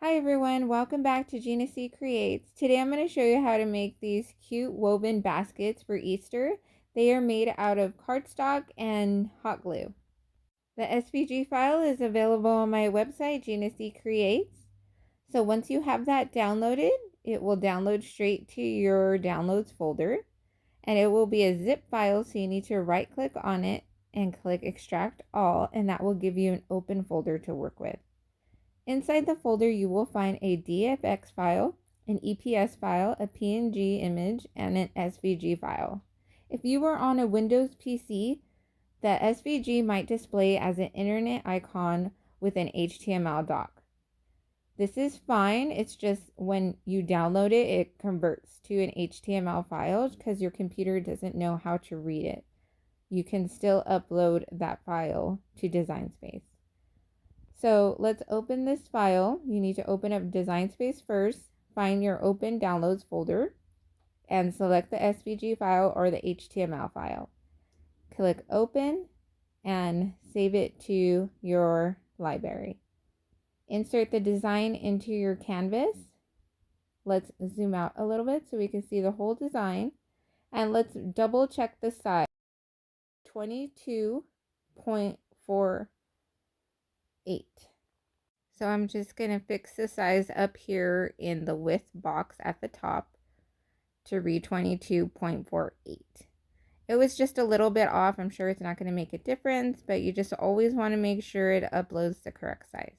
Hi everyone, welcome back to Gina C Creates. Today I'm going to show you how to make these cute woven baskets for Easter. They are made out of cardstock and hot glue. The SVG file is available on my website, Gina C Creates. So once you have that downloaded, it will download straight to your downloads folder, and it will be a zip file, so you need to right click on it and click extract all, and that will give you an open folder to work with. Inside the folder, you will find a DFX file, an EPS file, a PNG image, and an SVG file. If you are on a Windows PC, the SVG might display as an internet icon with an HTML doc. This is fine. It's just when you download it, it converts to an HTML file because your computer doesn't know how to read it. You can still upload that file to Design Space. So let's open this file. You need to open up Design Space first, find your Open Downloads folder, and select the SVG file or the HTML file. Click Open and save it to your library. Insert the design into your canvas. Let's zoom out a little bit so we can see the whole design. And let's double check the size. 22.48. So I'm just going to fix the size up here in the width box at the top to read 22.48. It was just a little bit off. I'm sure it's not going to make a difference, but you just always want to make sure it uploads the correct size.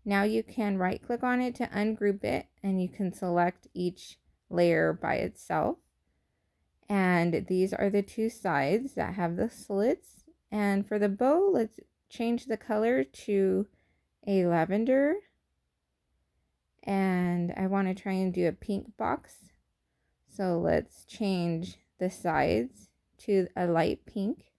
Now you can right click on it to ungroup it, and you can select each layer by itself. And these are the two sides that have the slits. And for the bow, let's change the color to a lavender, and I want to try and do a pink box. So let's change the sides to a light pink.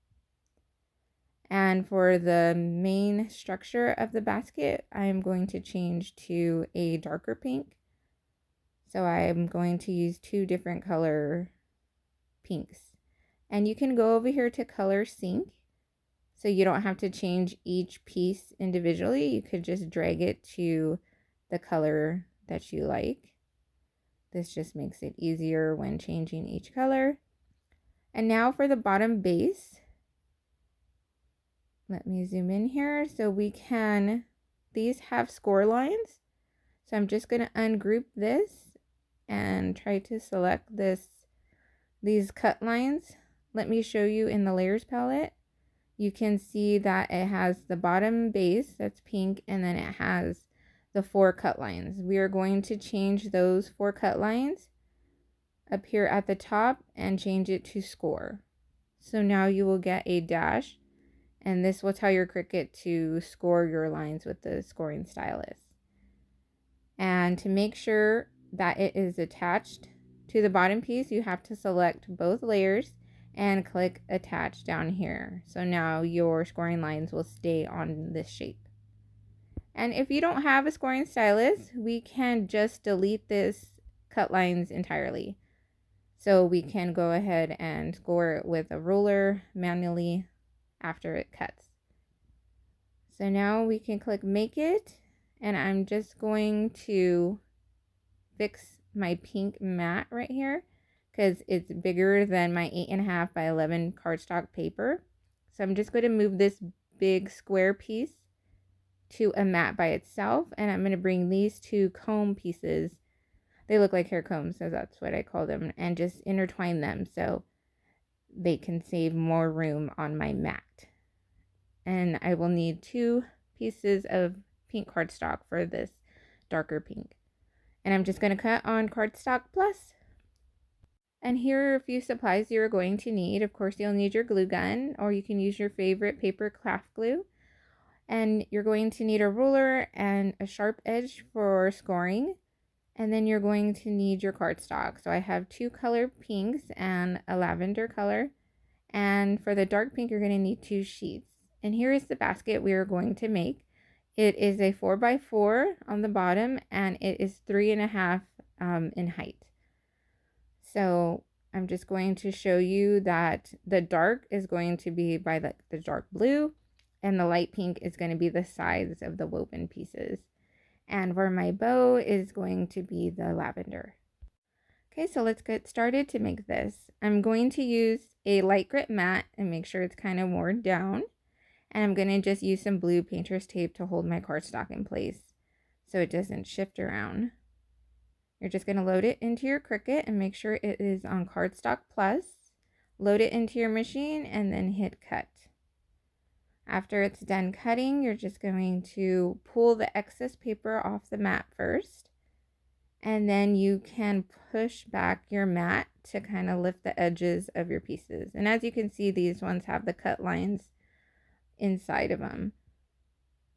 And for the main structure of the basket, I'm going to change to a darker pink. So I'm going to use two different color pinks. And you can go over here to color sync, so you don't have to change each piece individually. You could just drag it to the color that you like. This just makes it easier when changing each color. And now for the bottom base. Let me zoom in here so we can, these have score lines. So I'm just going to ungroup this and try to select these cut lines. Let me show you in the layers palette. You can see that it has the bottom base that's pink, and then it has the 4 cut lines. We are going to change those 4 cut lines up here at the top and change it to score. So now you will get a dash, and this will tell your Cricut to score your lines with the scoring stylus. And to make sure that it is attached to the bottom piece, you have to select both layers and click attach down here. So now your scoring lines will stay on this shape. And if you don't have a scoring stylus, we can just delete this cut lines entirely. So we can go ahead and score it with a ruler manually after it cuts. So now we can click make it, and I'm just going to fix my pink mat right here, because it's bigger than my 8.5 by 11 cardstock paper. So I'm just going to move this big square piece to a mat by itself, and I'm going to bring these two comb pieces, they look like hair combs, so that's what I call them, and just intertwine them so they can save more room on my mat. And I will need 2 pieces of pink cardstock for this darker pink. And I'm just going to cut on Cardstock Plus. And here are a few supplies you're going to need. Of course, you'll need your glue gun, or you can use your favorite paper craft glue. And you're going to need a ruler and a sharp edge for scoring. And then you're going to need your cardstock. So I have 2 color pinks and a lavender color. And for the dark pink, you're going to need 2 sheets. And here is the basket we are going to make. It is a 4x4 on the bottom, and it is 3.5 in height. So I'm just going to show you that the dark is going to be by the dark blue, and the light pink is going to be the sides of the woven pieces. And for my bow is going to be the lavender. Okay, so let's get started to make this. I'm going to use a light grit mat and make sure it's kind of worn down. And I'm going to just use some blue painter's tape to hold my cardstock in place so it doesn't shift around. You're just going to load it into your Cricut and make sure it is on Cardstock Plus. Load it into your machine and then hit cut. After it's done cutting, you're just going to pull the excess paper off the mat first. And then you can push back your mat to kind of lift the edges of your pieces. And as you can see, these ones have the cut lines inside of them.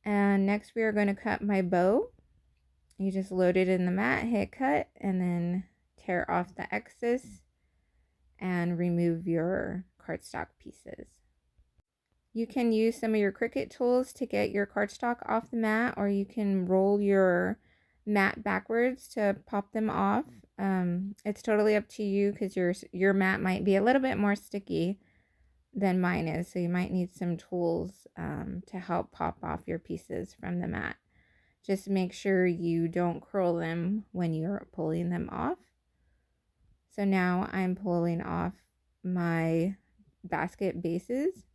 And next we are going to cut my bow. You just load it in the mat, hit cut, and then tear off the excess and remove your cardstock pieces. You can use some of your Cricut tools to get your cardstock off the mat, or you can roll your mat backwards to pop them off. It's totally up to you because your mat might be a little bit more sticky than mine is, so you might need some tools to help pop off your pieces from the mat. Just make sure you don't curl them when you're pulling them off. So now I'm pulling off my basket bases,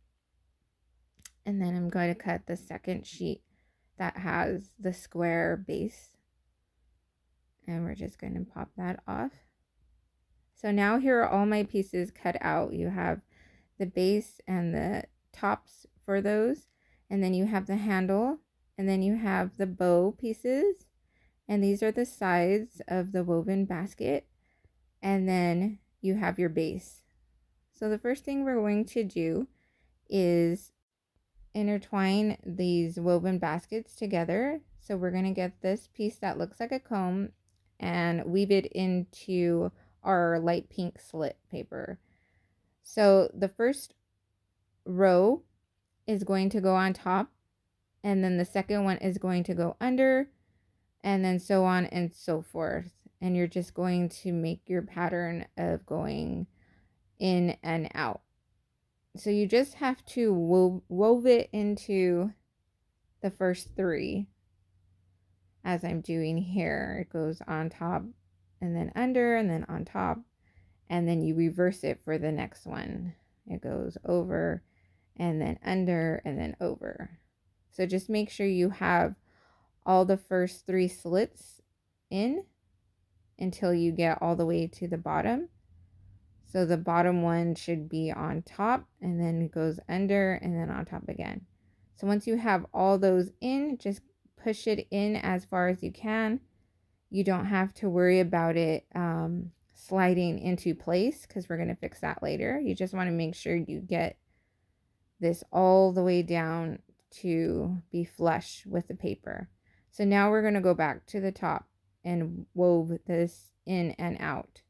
and then I'm going to cut the second sheet that has the square base, and we're just going to pop that off. So now here are all my pieces cut out. You have the base and the tops for those, and then you have the handle, and then you have the bow pieces, and these are the sides of the woven basket, and then you have your base. So the first thing we're going to do is intertwine these woven baskets together. So we're going to get this piece that looks like a comb and weave it into our light pink slit paper. So the first row is going to go on top, and then the second one is going to go under, and then so on and so forth. And you're just going to make your pattern of going in and out. So you just have to wove it into the first three, as I'm doing here. It goes on top and then under and then on top, and then you reverse it for the next one. It goes over and then under and then over. So just make sure you have all the first three slits in until you get all the way to the bottom. So the bottom one should be on top, and then it goes under and then on top again. So once you have all those in, just push it in as far as you can. You don't have to worry about it sliding into place, because we're going to fix that later. You just want to make sure you get this all the way down to be flush with the paper. So now we're going to go back to the top and wove this in and out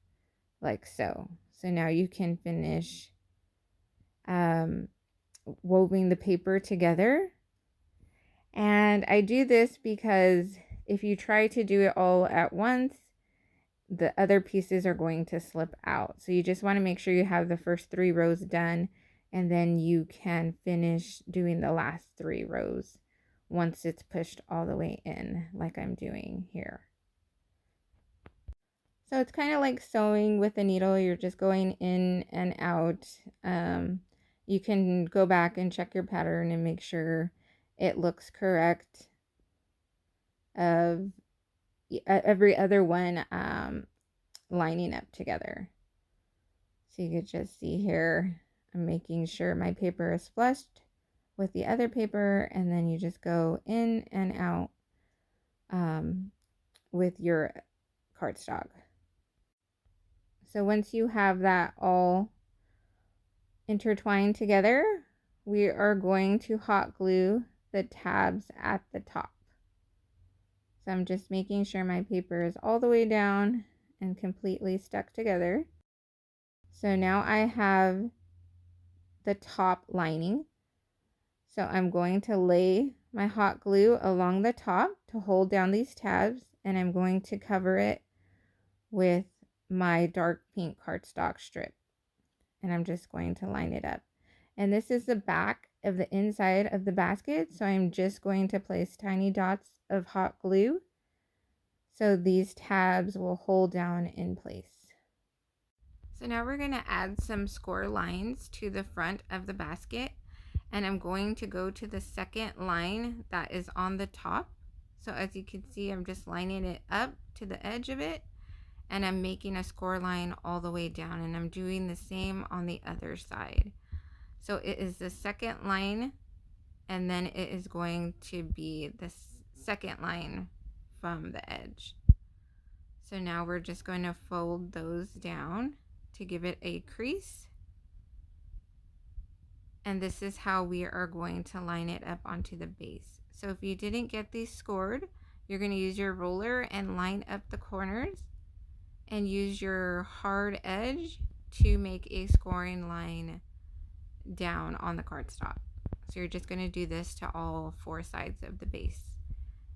like so. So now you can finish woving the paper together. And I do this because if you try to do it all at once, the other pieces are going to slip out. So you just want to make sure you have the first 3 rows done, and then you can finish doing the last 3 rows once it's pushed all the way in, like I'm doing here. So it's kind of like sewing with a needle. You're just going in and out. You can go back and check your pattern and make sure it looks correct. Of every other one lining up together. So you could just see here, I'm making sure my paper is flushed with the other paper, and then you just go in and out with your cardstock. So once you have that all intertwined together, we are going to hot glue the tabs at the top. So I'm just making sure my paper is all the way down and completely stuck together. So now I have the top lining. So I'm going to lay my hot glue along the top to hold down these tabs, and I'm going to cover it with my dark pink cardstock strip. And I'm just going to line it up. And this is the back of the inside of the basket, so I'm just going to place tiny dots of hot glue so these tabs will hold down in place. So now we're going to add some score lines to the front of the basket, and I'm going to go to the second line that is on the top. So as you can see, I'm just lining it up to the edge of it, and I'm making a score line all the way down, and I'm doing the same on the other side. So it is the second line, and then it is going to be the second line from the edge. So now we're just going to fold those down to give it a crease. And this is how we are going to line it up onto the base. So if you didn't get these scored, you're going to use your ruler and line up the corners and use your hard edge to make a scoring line down on the cardstock. So you're just going to do this to all 4 sides of the base,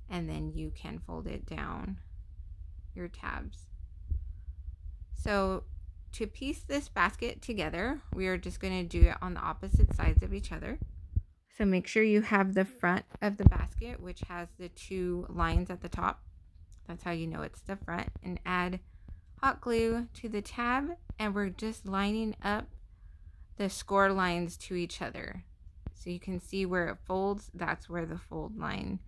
and then you can fold it down your tabs. So to piece this basket together, we are just going to do it on the opposite sides of each other. So make sure you have the front of the basket, which has the 2 lines at the top. That's how you know it's the front. And add hot glue to the tab, and we're just lining up the score lines to each other. So you can see where it folds, that's where the fold line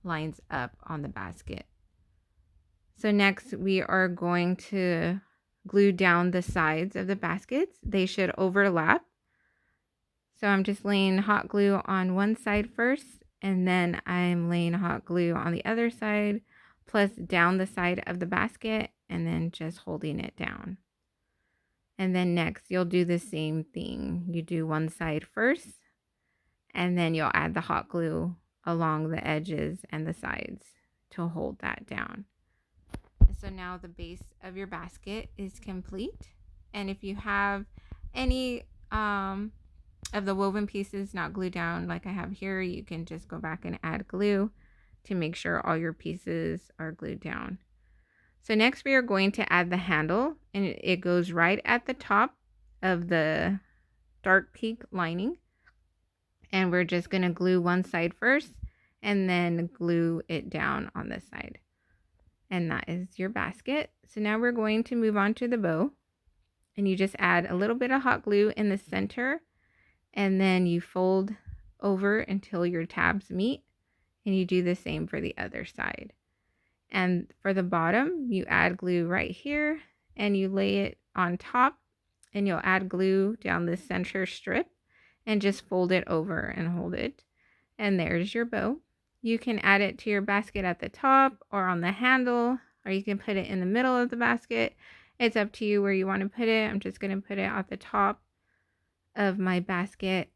lines up on the basket. So next we are going to glue down the sides of the baskets. They should overlap. So I'm just laying hot glue on one side first, and then I'm laying hot glue on the other side, plus down the side of the basket, and then just holding it down. And then next you'll do the same thing. You do one side first, and then you'll add the hot glue along the edges and the sides to hold that down. So now the base of your basket is complete. And if you have any of the woven pieces not glued down like I have here, you can just go back and add glue to make sure all your pieces are glued down. So next we are going to add the handle, and it goes right at the top of the dark pink lining. And we're just going to glue one side first and then glue it down on this side. And that is your basket. So now we're going to move on to the bow, and you just add a little bit of hot glue in the center, and then you fold over until your tabs meet, and you do the same for the other side. And for the bottom, you add glue right here, and you lay it on top, and you'll add glue down the center strip and just fold it over and hold it. And there's your bow. You can add it to your basket at the top or on the handle, or you can put it in the middle of the basket. It's up to you where you want to put it. I'm just going to put it at the top of my basket,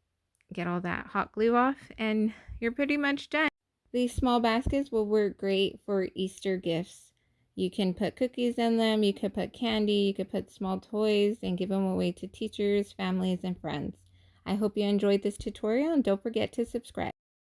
get all that hot glue off, and you're pretty much done. These small baskets will work great for Easter gifts. You can put cookies in them, you could put candy, you could put small toys, and give them away to teachers, families, and friends. I hope you enjoyed this tutorial, and don't forget to subscribe.